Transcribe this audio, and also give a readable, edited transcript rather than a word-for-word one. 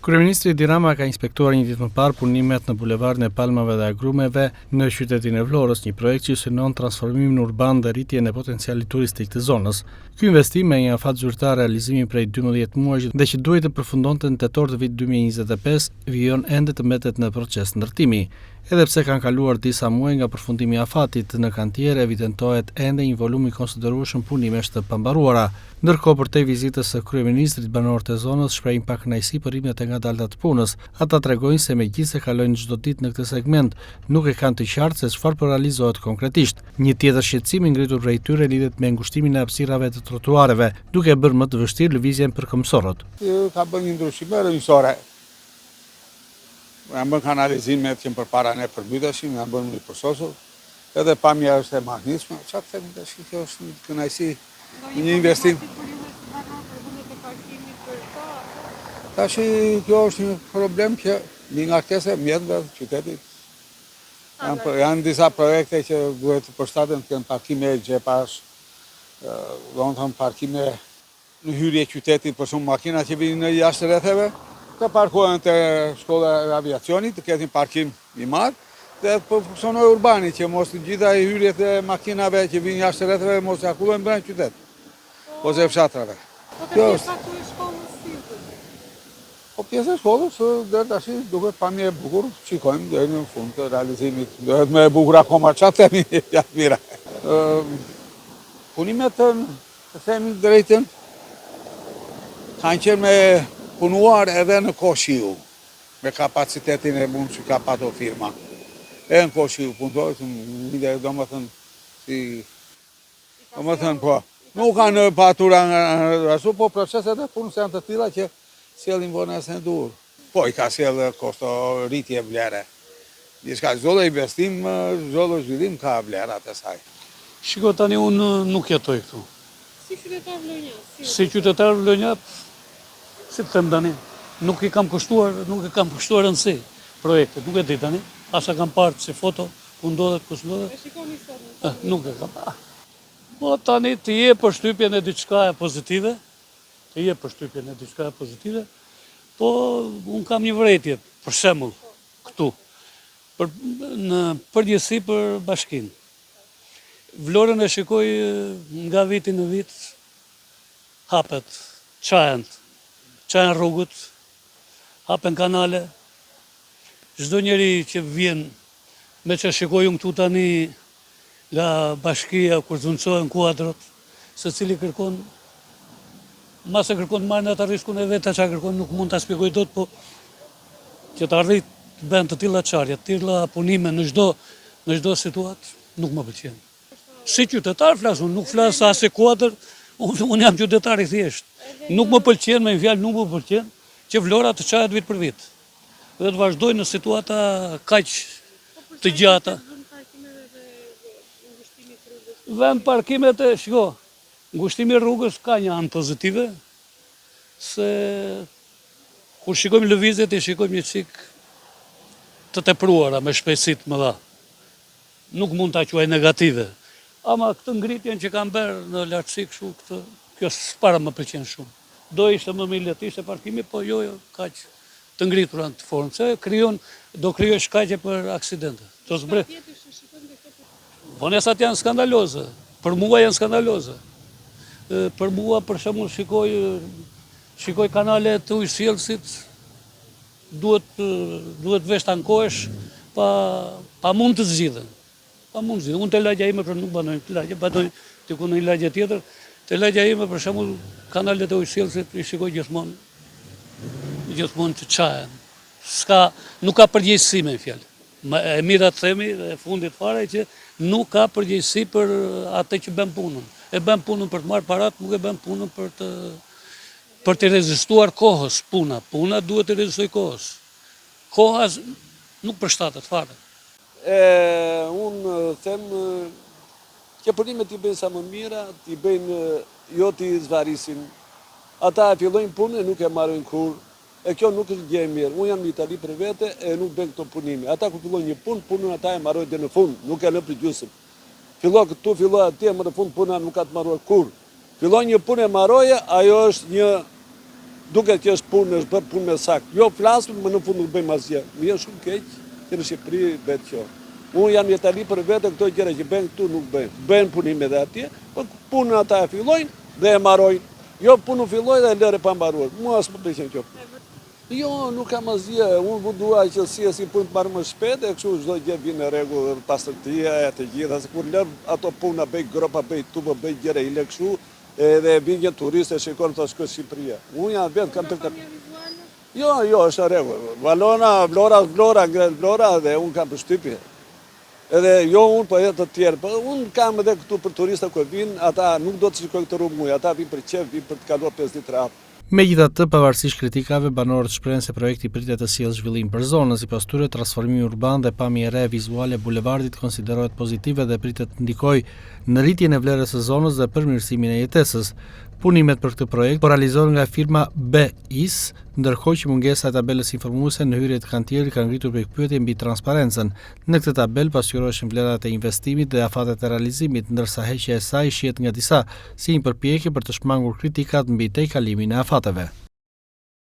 Kryeministri Edi Rama ka inspektuar një ditë më parë punimet në bulevardin e Palmave dhe Agrumeve në qytetin e Vlorës, një projekt që synon transformimin urban dhe rritjen e potencialit turistik të zonës. Ky investim me një afat zyrtar realizimi prej 12 muajsh dhe që duhet të përfundonte në tetor të vitit 2025, vijon ende të mbetet në proces ndërtimi. Edhe pse kanë kaluar disa muaj nga përfundimi i afatit, në kantier evidentohet ende një volum i konsiderueshëm punimesh të pambaruara. Ndërkohë, përtej vizitës së kryeministrit, banorët e zonës shprehin pakënaqësi për rritjet e ngadalta të punës. Ata tregojnë se megjithëse kalojnë çdo ditë në këtë segment, nuk e kanë të qartë se çfarë po realizohet konkretisht. Një tjetër shqetësim i ngritur prej tyre lidhet me ngushtimin e hapësirave të trotuareve, duke bërë më të vështirë lëvizjen për këmbësorët. Ka bërë një ndryshim rrënjësore. Janë bërë kanalizimet që përpara ne përmbyteshim, janë bërë një përsosur, edhe pamja është e mahnitshme. Çfarë them tash, kjo është një kënaqësi, një investim. Tash kjo është një problem që një ngarkesë mjetëve të qytetit. Janë disa projekte që duhet të përshtaten të kenë parkime gjepash, domethënë parkime në hyrje qytetit për shumë makina që vinë në jashtë rrethave, të parkohen të shkolla e aviacionit, të ketin parkim i madh, dhe të funksionojë urbani, që mos të gjitha i hyrjet e makinave që vinë jashtë rrethave mos akulojnë brenda qytet, ose fshatrave. Kjo është po pjesë e shkollës, dhe tash duket pamje e bukur, shikojmë deri në fund të realizimit. Duhet më e bukur akoma, çfarë themi jashtë mira. Punimet të themi drejtën kanë qenë me punuar edhe në kohë shiu, me kapacitetin e mund që ka pato firma. E në kohë shiu puntojt, domethënë, po, nuk kanë patur ashtu, po proceset e punës janë të tilla që sjellin vonë e dur. Po, i ka sjellë kosto rritje vlere. Diçka, çdo investim, çdo zhvillim ka vlerat e saj. Shiko tani unë nuk jetoj këtu. Si qytetar vlonjak? Si qytetar vlonjak, si të them tani, nuk i kam kushtuar rëndësi projektit, nuk e di tani, asa kam parë si foto, ku ndodhet, ku s'ndodhet. E shikoni sot? Nuk e kam. Po tani të je përshtypjen e diçka e pozitive, po unë kam një vërejtje, për shembull, këtu, në përgjithësi për bashkinë. Vlorën e shikoj nga viti në vit, hapet, qajen rrugët, hapen kanale. Çdo njeri që vjen, me që shikoj unë këtu tani nga bashkia, kur zuncohen kuadrot, se cili kërkon, mase kërkon marrë në atë riskun e vetë, që kërkon nuk mund të shpjegoj dot, po që të arrit të bëhen të tilla çarje, të tilla punime në çdo situatë, nuk më pëlqen. Si qytetar flas, unë nuk flas as si kuadër, unë jam qytetar i thjesht. Nuk më pëlqen, me një fjalë nuk më pëlqen, që Vlora të qahet vit për vit. Dhe të vazhdojnë në situata kaq të gjata. Vend parkimet e shiko, ngushtimi i rrugës ka një anë pozitive, se kur shikojmë lëvizjet i shikojmë një çik të tepruara me shpejtësi të mëdha. Nuk mund ta quaj negative. Ama këtë ngritjen që kam bërë në lartësi kështu, kjo s'para më pëlqen shumë. Do ishte më mirë të ishte parkimi, po jo kaq të ngritur në të formë, se do krijoj shkaqe për aksidente. Vonesat janë skandaloze, për mua janë skandaloze. Për mua, për shembull, shikoj kanale të ujësjellësit, duhet vesh të ankohesh, pa mund të zgjidhen. Unë të lagja ime për nuk banoj të lagja, banoj të ku në një lagja tjetër, të lagja ime për shembull kanalet e ujësjellësit i shikoj gjithmonë të qajen. Nuk ka përgjegjësi me fjalë. E mira të themi e fundit fare që nuk ka përgjegjësi për atë që bën punën. E bën punën për të marrë parat, nuk e bën punën për të rezistuar kohës puna. Puna duhet të rezistoj kohës. Koha nuk përshtatet fare. Unë them që punimet t'i bëjnë sa më mira, t'i bëjnë jo t'i zvarisin. Ata e fillojnë punën e nuk e marrin kur, e kjo nuk është gjë e mirë. Unë jam në Itali për vete e nuk bën këto punime. Ata kur fillojnë një punë, punën ata e marrojnë deri në fund, nuk e lë për gjysmë. Fillon këtu, fillon atje, më në fund puna nuk ka të marruar kur. Fillon një punë e marroje, ajo është duke që është bërë punë me sakt. Jo flasëm, më në fund nuk bëjmë asgjë. Më jenë shumë keq, që në Shqipëri betë që. Unë jam jetali për vete, këto gjëra që bëjnë këtu nuk bëjnë. Bëjnë punime dhe atje, po punën ata e fillojnë dhe e marojnë. Jo punë fillojnë dhe e lërë pa mbaruar. Mua s'më pëlqen kjo. Jo, nuk kam asgjë. Unë dua që si punë të marrë më shpejt, e kështu çdo gjë vjen në rregull, pastërtia e të gjitha, se kur lër ato puna bëj gropa, bëj tubë, bëj gjëra i lë kështu, edhe vjen një turist e shikon të shkoj Shqipëria. Unë jam vetë kam të Jo, është në rregull. Vlora, ngre Vlora dhe unë kam përshtypje. Edhe jo unë, po edhe të tjerë. Po unë kam edhe këtu për turista ku vinë, ata nuk do të shikojnë këtë rrugë muj, ata vinë për qef, vinë për të kaluar 5 ditë rahat. Megjithatë, pavarësisht kritikave, banorët shprehen se projekti pritet të sjellë zhvillim për zonën, sipas tyre transformimi urban dhe pamja e re vizuale e bulevardit konsiderohet pozitive dhe pritet të ndikojë në rritjen e vlerës së zonës dhe përmirësimin e jetesës. Punimet për këtë projekt realizohen nga firma BIS, ndërkohë që mungesa e tabelës informuese në hyrje të kantierit ka ngritur pikpyetje mbi transparencën. Në këtë tabelë pasqyroheshin vlerat e investimit dhe afatet e realizimit, ndërsa heqja e saj shihet nga disa si një përpjekje për të shmangur kritikat mbi tejkalimin e afateve.